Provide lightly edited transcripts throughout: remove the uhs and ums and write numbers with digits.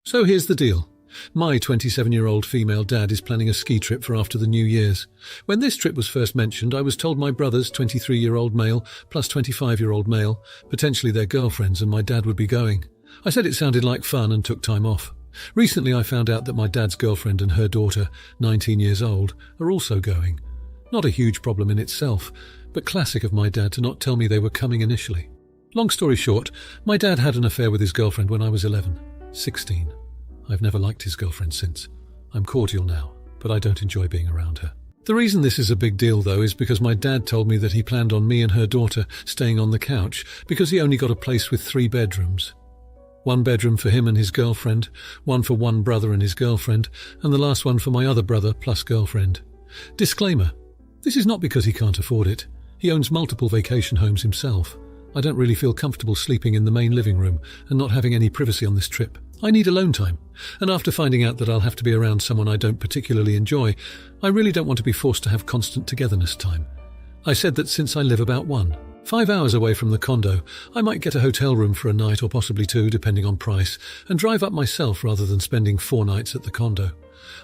So here's the deal. My 27-year-old female dad is planning a ski trip for after the New Year's. When this trip was first mentioned, I was told my brother's 23-year-old male plus 25-year-old male, potentially their girlfriends, and my dad would be going. I said it sounded like fun and took time off. Recently I found out that my dad's girlfriend and her daughter, 19 years old, are also going. Not a huge problem in itself, but classic of my dad to not tell me they were coming initially. Long story short, my dad had an affair with his girlfriend when I was 16. I've never liked his girlfriend since. I'm cordial now, but I don't enjoy being around her. The reason this is a big deal, though, is because my dad told me that he planned on me and her daughter staying on the couch because he only got a place with 3 bedrooms. 1 bedroom for him and his girlfriend, 1 for one brother and his girlfriend, and the last one for my other brother plus girlfriend. Disclaimer: this is not because he can't afford it. He owns multiple vacation homes himself. I don't really feel comfortable sleeping in the main living room and not having any privacy on this trip. I need alone time, and after finding out that I'll have to be around someone I don't particularly enjoy, I really don't want to be forced to have constant togetherness time. I said that since I live about 5 hours away from the condo, I might get a hotel room for a night or possibly 2, depending on price, and drive up myself rather than spending 4 nights at the condo.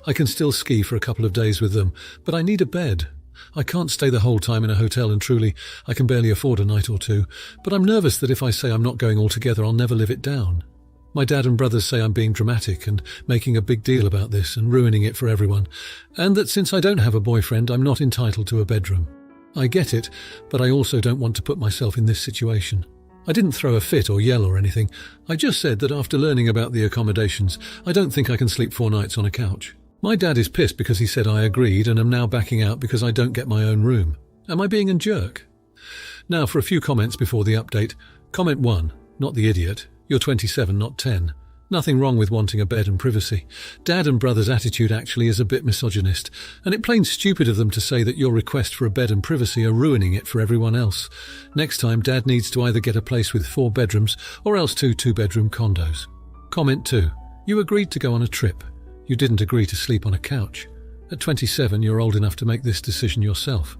I can still ski for a couple of days with them, but I need a bed. I can't stay the whole time in a hotel, and truly, I can barely afford a night or 2, but I'm nervous that if I say I'm not going altogether, I'll never live it down. My dad and brothers say I'm being dramatic and making a big deal about this and ruining it for everyone, and that since I don't have a boyfriend, I'm not entitled to a bedroom. I get it, but I also don't want to put myself in this situation. I didn't throw a fit or yell or anything. I just said that after learning about the accommodations, I don't think I can sleep 4 nights on a couch. My dad is pissed because he said I agreed and am now backing out because I don't get my own room. Am I being a jerk? Now for a few comments before the update. Comment 1, not the idiot. You're 27, not 10. Nothing wrong with wanting a bed and privacy. Dad and brother's attitude actually is a bit misogynist, and it's plain stupid of them to say that your request for a bed and privacy are ruining it for everyone else. Next time, Dad needs to either get a place with 4 bedrooms or else 2 2-bedroom condos. Comment 2. You agreed to go on a trip. You didn't agree to sleep on a couch. At 27, you're old enough to make this decision yourself.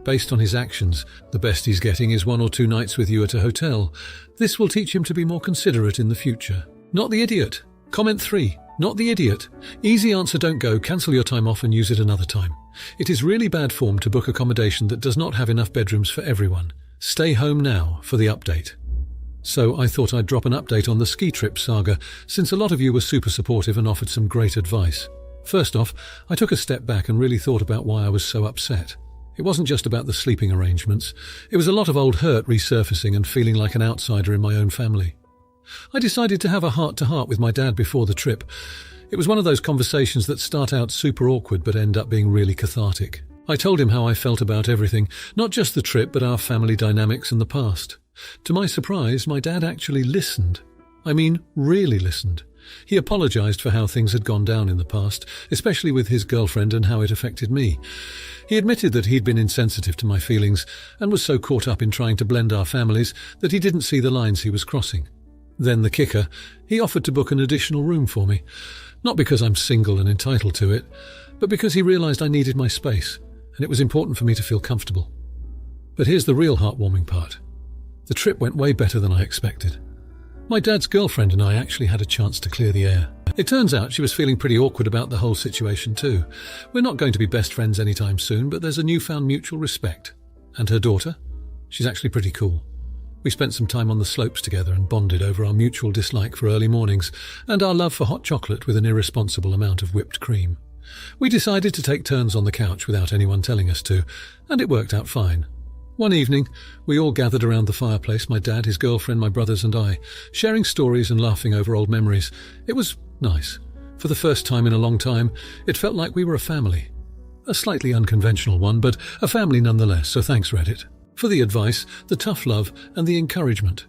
Based on his actions, the best he's getting is 1 or 2 nights with you at a hotel. This will teach him to be more considerate in the future. Not the idiot. Comment 3. Not the idiot. Easy answer: don't go, cancel your time off and use it another time. It is really bad form to book accommodation that does not have enough bedrooms for everyone. Stay home now for the update. So I thought I'd drop an update on the ski trip saga, since a lot of you were super supportive and offered some great advice. First off, I took a step back and really thought about why I was so upset. It wasn't just about the sleeping arrangements. It was a lot of old hurt resurfacing and feeling like an outsider in my own family. I decided to have a heart-to-heart with my dad before the trip. It was one of those conversations that start out super awkward but end up being really cathartic. I told him how I felt about everything, not just the trip but our family dynamics and the past. To my surprise, my dad actually listened. I mean, really listened. He apologized for how things had gone down in the past, especially with his girlfriend and how it affected me. He admitted that he'd been insensitive to my feelings and was so caught up in trying to blend our families that he didn't see the lines he was crossing. Then the kicker, he offered to book an additional room for me. Not because I'm single and entitled to it, but because he realized I needed my space, and it was important for me to feel comfortable. But here's the real heartwarming part. The trip went way better than I expected. My dad's girlfriend and I actually had a chance to clear the air. It turns out she was feeling pretty awkward about the whole situation too. We're not going to be best friends anytime soon, but there's a newfound mutual respect. And her daughter? She's actually pretty cool. We spent some time on the slopes together and bonded over our mutual dislike for early mornings and our love for hot chocolate with an irresponsible amount of whipped cream. We decided to take turns on the couch without anyone telling us to, and it worked out fine. One evening, we all gathered around the fireplace, my dad, his girlfriend, my brothers and I, sharing stories and laughing over old memories. It was nice. For the first time in a long time, it felt like we were a family. A slightly unconventional one, but a family nonetheless, so thanks, Reddit. For the advice, the tough love, and the encouragement.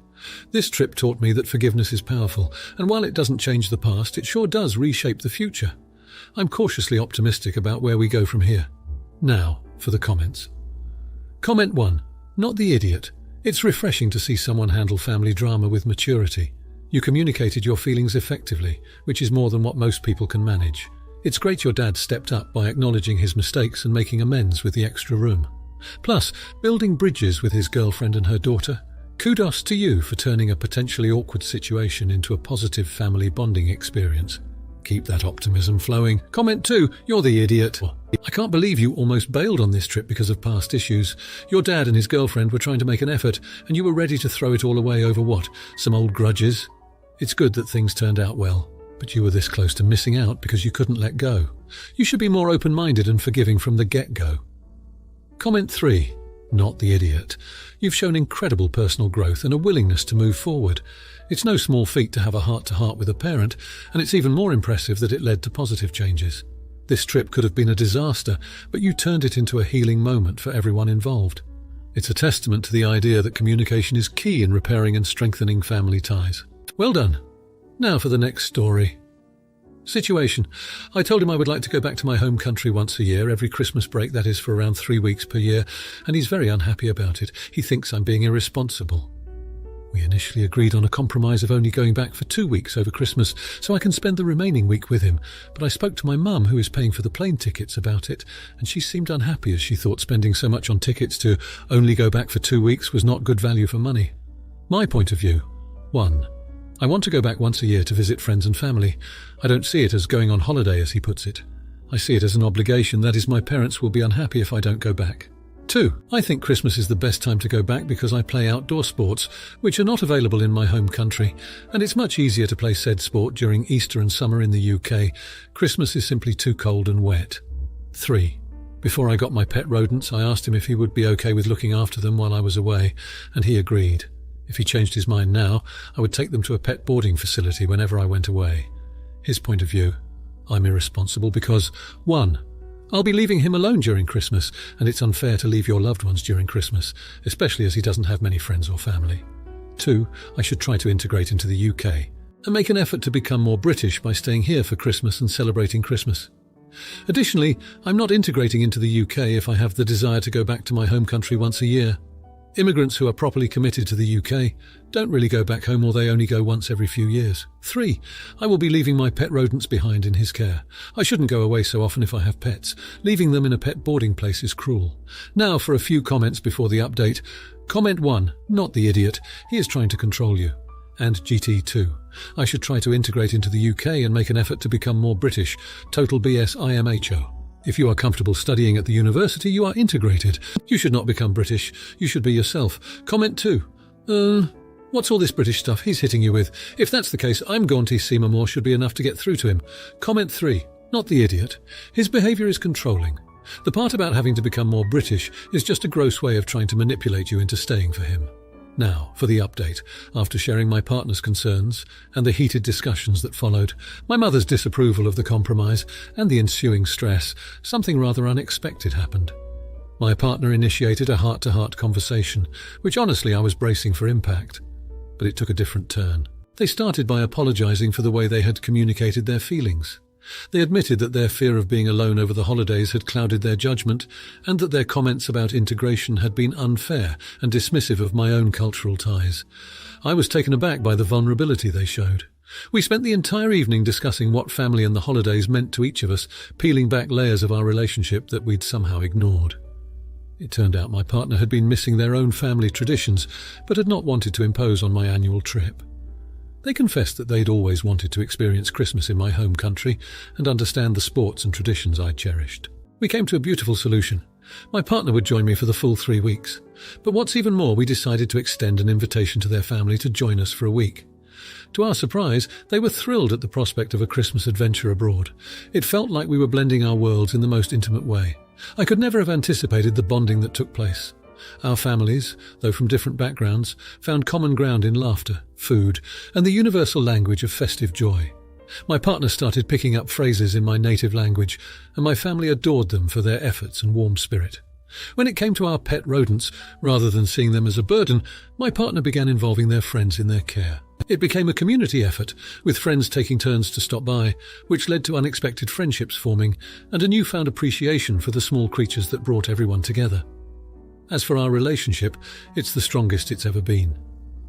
This trip taught me that forgiveness is powerful, and while it doesn't change the past, it sure does reshape the future. I'm cautiously optimistic about where we go from here. Now, for the comments. Comment 1. Not the idiot. It's refreshing to see someone handle family drama with maturity. You communicated your feelings effectively, which is more than what most people can manage. It's great your dad stepped up by acknowledging his mistakes and making amends with the extra room. Plus, building bridges with his girlfriend and her daughter. Kudos to you for turning a potentially awkward situation into a positive family bonding experience. Keep that optimism flowing. Comment 2, you're the idiot. I can't believe you almost bailed on this trip because of past issues. Your dad and his girlfriend were trying to make an effort, and you were ready to throw it all away over what? Some old grudges? It's good that things turned out well, but you were this close to missing out because you couldn't let go. You should be more open-minded and forgiving from the get-go. Comment 3, not the idiot. You've shown incredible personal growth and a willingness to move forward. It's no small feat to have a heart-to-heart with a parent, and it's even more impressive that it led to positive changes. This trip could have been a disaster, but you turned it into a healing moment for everyone involved. It's a testament to the idea that communication is key in repairing and strengthening family ties. Well done. Now for the next story. Situation. I told him I would like to go back to my home country once a year, every Christmas break, that is for around 3 weeks per year, and he's very unhappy about it. He thinks I'm being irresponsible. We initially agreed on a compromise of only going back for 2 weeks over Christmas, so I can spend the remaining week with him, but I spoke to my mum, who is paying for the plane tickets, about it, and she seemed unhappy as she thought spending so much on tickets to only go back for 2 weeks was not good value for money. My point of view. 1. I want to go back once a year to visit friends and family. I don't see it as going on holiday, as he puts it. I see it as an obligation, that is, my parents will be unhappy if I don't go back. 2. I think Christmas is the best time to go back because I play outdoor sports, which are not available in my home country, and it's much easier to play said sport during Easter and summer in the UK. Christmas is simply too cold and wet. 3. Before I got my pet rodents, I asked him if he would be okay with looking after them while I was away, and he agreed. If he changed his mind now, I would take them to a pet boarding facility whenever I went away. His point of view. I'm irresponsible because 1. I'll be leaving him alone during Christmas, and it's unfair to leave your loved ones during Christmas, especially as he doesn't have many friends or family. 2. I should try to integrate into the UK, and make an effort to become more British by staying here for Christmas and celebrating Christmas. Additionally, I'm not integrating into the UK if I have the desire to go back to my home country once a year. Immigrants who are properly committed to the UK don't really go back home, or they only go once every few years. 3. I will be leaving my pet rodents behind in his care. I shouldn't go away so often if I have pets. Leaving them in a pet boarding place is cruel. Now for a few comments before the update. Comment 1. Not the idiot. He is trying to control you. And GT2. I should try to integrate into the UK and make an effort to become more British. Total BS IMHO. If you are comfortable studying at the university, you are integrated. You should not become British. You should be yourself. Comment 2. What's all this British stuff he's hitting you with? If that's the case, I'm Gaunty Seymour should be enough to get through to him. Comment 3. Not the idiot. His behaviour is controlling. The part about having to become more British is just a gross way of trying to manipulate you into staying for him. Now, for the update. After sharing my partner's concerns and the heated discussions that followed, my mother's disapproval of the compromise and the ensuing stress, something rather unexpected happened. My partner initiated a heart-to-heart conversation, which honestly I was bracing for impact. But it took a different turn. They started by apologising for the way they had communicated their feelings. They admitted that their fear of being alone over the holidays had clouded their judgment, and that their comments about integration had been unfair and dismissive of my own cultural ties. I was taken aback by the vulnerability they showed. We spent the entire evening discussing what family and the holidays meant to each of us, peeling back layers of our relationship that we'd somehow ignored. It turned out my partner had been missing their own family traditions, but had not wanted to impose on my annual trip. They confessed that they'd always wanted to experience Christmas in my home country and understand the sports and traditions I cherished. We came to a beautiful solution. My partner would join me for the full 3 weeks. But what's even more, we decided to extend an invitation to their family to join us for a week. To our surprise, they were thrilled at the prospect of a Christmas adventure abroad. It felt like we were blending our worlds in the most intimate way. I could never have anticipated the bonding that took place. Our families, though from different backgrounds, found common ground in laughter, food, and the universal language of festive joy. My partner started picking up phrases in my native language, and my family adored them for their efforts and warm spirit. When it came to our pet rodents, rather than seeing them as a burden, my partner began involving their friends in their care. It became a community effort, with friends taking turns to stop by, which led to unexpected friendships forming and a newfound appreciation for the small creatures that brought everyone together. As for our relationship, it's the strongest it's ever been.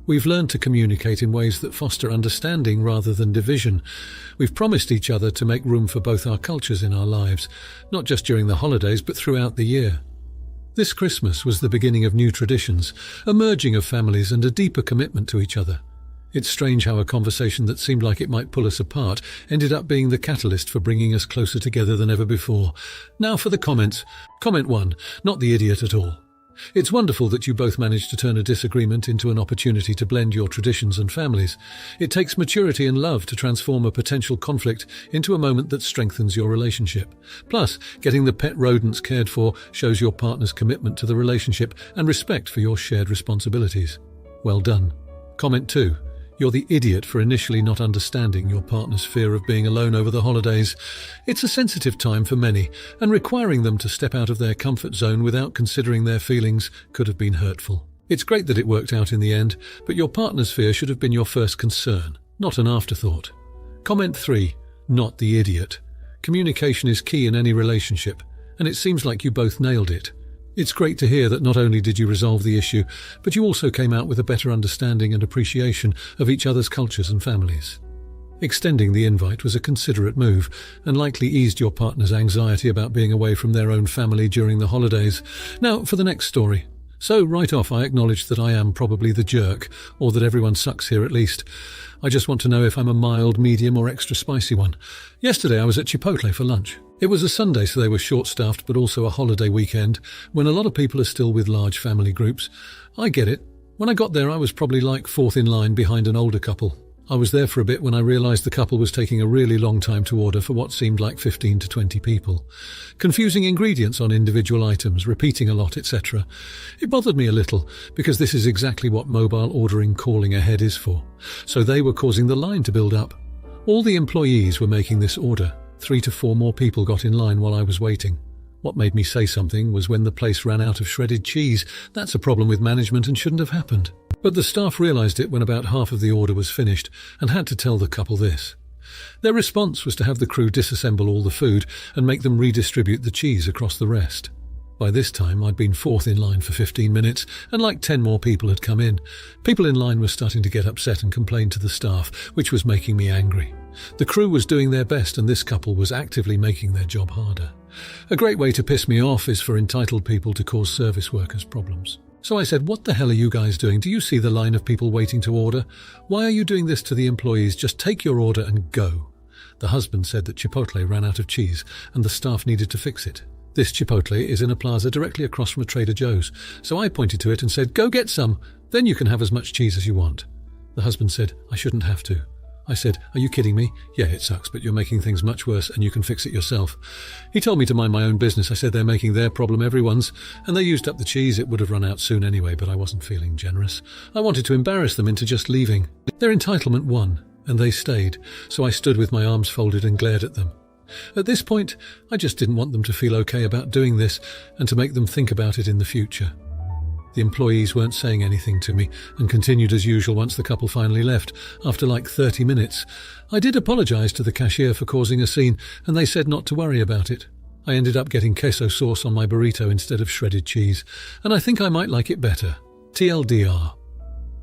We've learned to communicate in ways that foster understanding rather than division. We've promised each other to make room for both our cultures in our lives, not just during the holidays but throughout the year. This Christmas was the beginning of new traditions, a merging of families and a deeper commitment to each other. It's strange how a conversation that seemed like it might pull us apart ended up being the catalyst for bringing us closer together than ever before. Now for the comments. Comment 1. Not the idiot at all. It's wonderful that you both managed to turn a disagreement into an opportunity to blend your traditions and families. It takes maturity and love to transform a potential conflict into a moment that strengthens your relationship. Plus, getting the pet rodents cared for shows your partner's commitment to the relationship and respect for your shared responsibilities. Well done. Comment 2. You're the idiot for initially not understanding your partner's fear of being alone over the holidays. It's a sensitive time for many, and requiring them to step out of their comfort zone without considering their feelings could have been hurtful. It's great that it worked out in the end, but your partner's fear should have been your first concern, not an afterthought. Comment 3. Not the idiot. Communication is key in any relationship, and it seems like you both nailed it. It's great to hear that not only did you resolve the issue, but you also came out with a better understanding and appreciation of each other's cultures and families. Extending the invite was a considerate move, and likely eased your partner's anxiety about being away from their own family during the holidays. Now, for the next story. So, right off, I acknowledge that I am probably the jerk, or that everyone sucks here at least. I just want to know if I'm a mild, medium, or extra spicy one. Yesterday I was at Chipotle for lunch. It was a Sunday, so they were short-staffed, but also a holiday weekend, when a lot of people are still with large family groups. I get it. When I got there, I was probably like fourth in line behind an older couple. I was there for a bit when I realised the couple was taking a really long time to order for what seemed like 15 to 20 people. Confusing ingredients on individual items, repeating a lot, etc. It bothered me a little, because this is exactly what mobile ordering calling ahead is for. So they were causing the line to build up. All the employees were making this order. 3 to 4 more people got in line while I was waiting. What made me say something was when the place ran out of shredded cheese. That's a problem with management and shouldn't have happened. But the staff realised it when about half of the order was finished and had to tell the couple this. Their response was to have the crew disassemble all the food and make them redistribute the cheese across the rest. By this time, I'd been fourth in line for 15 minutes, and like 10 more people had come in. People in line were starting to get upset and complain to the staff, which was making me angry. The crew was doing their best, and this couple was actively making their job harder. A great way to piss me off is for entitled people to cause service workers problems. So I said, "What the hell are you guys doing? Do you see the line of people waiting to order? Why are you doing this to the employees? Just take your order and go." The husband said that Chipotle ran out of cheese, and the staff needed to fix it. This Chipotle is in a plaza directly across from a Trader Joe's, so I pointed to it and said, "Go get some, then you can have as much cheese as you want." The husband said, "I shouldn't have to." I said, "Are you kidding me? Yeah, it sucks, but you're making things much worse and you can fix it yourself." He told me to mind my own business. I said they're making their problem everyone's, and they used up the cheese. It would have run out soon anyway, but I wasn't feeling generous. I wanted to embarrass them into just leaving. Their entitlement won, and they stayed, so I stood with my arms folded and glared at them. At this point, I just didn't want them to feel okay about doing this and to make them think about it in the future. The employees weren't saying anything to me and continued as usual once the couple finally left, after like 30 minutes. I did apologise to the cashier for causing a scene, and they said not to worry about it. I ended up getting queso sauce on my burrito instead of shredded cheese, and I think I might like it better. TLDR.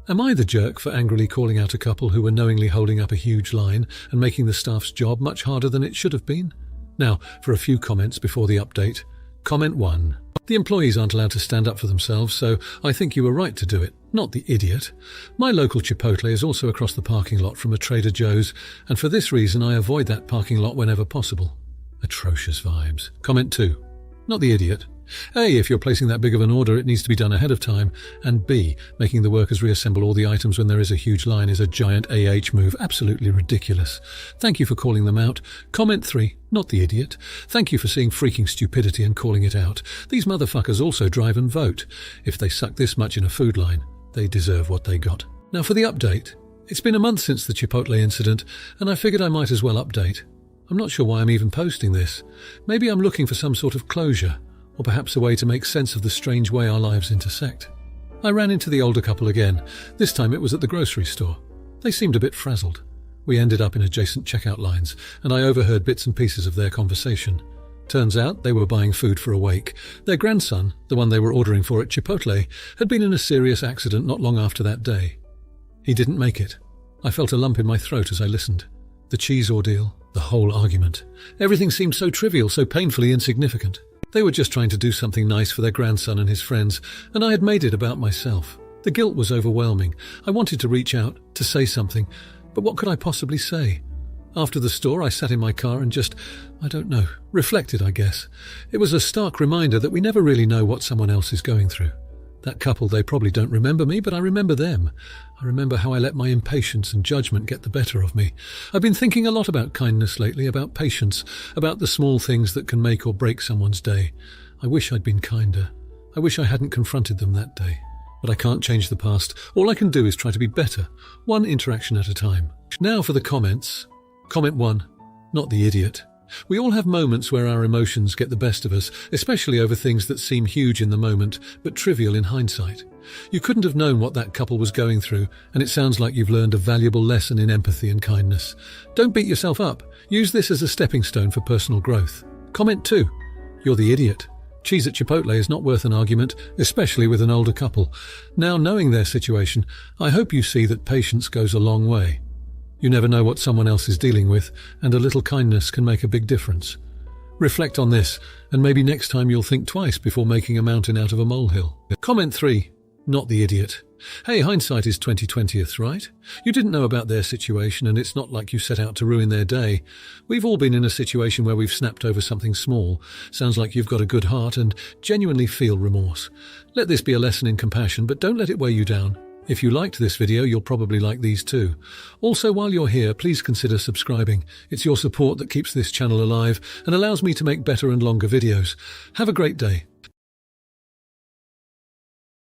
Am I the jerk for angrily calling out a couple who were knowingly holding up a huge line and making the staff's job much harder than it should have been? Now, for a few comments before the update. Comment 1. The employees aren't allowed to stand up for themselves, so I think you were right to do it, not the idiot. My local Chipotle is also across the parking lot from a Trader Joe's, and for this reason I avoid that parking lot whenever possible. Atrocious vibes. Comment 2. Not the idiot. A, if you're placing that big of an order, it needs to be done ahead of time. And B, making the workers reassemble all the items when there is a huge line is a giant AH move. Absolutely ridiculous. Thank you for calling them out. Comment 3. Not the idiot. Thank you for seeing freaking stupidity and calling it out. These motherfuckers also drive and vote. If they suck this much in a food line, they deserve what they got. Now for the update. It's been a month since the Chipotle incident, and I figured I might as well update. I'm not sure why I'm even posting this. Maybe I'm looking for some sort of closure, or perhaps a way to make sense of the strange way our lives intersect. I ran into the older couple again. This time it was at the grocery store. They seemed a bit frazzled. We ended up in adjacent checkout lines, and I overheard bits and pieces of their conversation. Turns out they were buying food for a wake. Their grandson, the one they were ordering for at Chipotle, had been in a serious accident not long after that day. He didn't make it. I felt a lump in my throat as I listened. The cheese ordeal, the whole argument. Everything seemed so trivial, so painfully insignificant. They were just trying to do something nice for their grandson and his friends, and I had made it about myself. The guilt was overwhelming. I wanted to reach out, to say something, but what could I possibly say? After the store, I sat in my car and just, I don't know, reflected, I guess. It was a stark reminder that we never really know what someone else is going through. That couple, they probably don't remember me, but I remember them. I remember how I let my impatience and judgment get the better of me. I've been thinking a lot about kindness lately, about patience, about the small things that can make or break someone's day. I wish I'd been kinder. I wish I hadn't confronted them that day. But I can't change the past. All I can do is try to be better, one interaction at a time. Now for the comments. Comment 1. Not the idiot. We all have moments where our emotions get the best of us, especially over things that seem huge in the moment, but trivial in hindsight. You couldn't have known what that couple was going through, and it sounds like you've learned a valuable lesson in empathy and kindness. Don't beat yourself up. Use this as a stepping stone for personal growth. Comment 2. You're the idiot. Cheese at Chipotle is not worth an argument, especially with an older couple. Now, knowing their situation, I hope you see that patience goes a long way. You never know what someone else is dealing with, and a little kindness can make a big difference. Reflect on this, and maybe next time you'll think twice before making a mountain out of a molehill. Comment 3. Not the idiot. Hey, hindsight is 20/20th, right? You didn't know about their situation, and it's not like you set out to ruin their day. We've all been in a situation where we've snapped over something small. Sounds like you've got a good heart and genuinely feel remorse. Let this be a lesson in compassion, but don't let it weigh you down. If you liked this video, you'll probably like these too. Also, while you're here, please consider subscribing. It's your support that keeps this channel alive and allows me to make better and longer videos. Have a great day.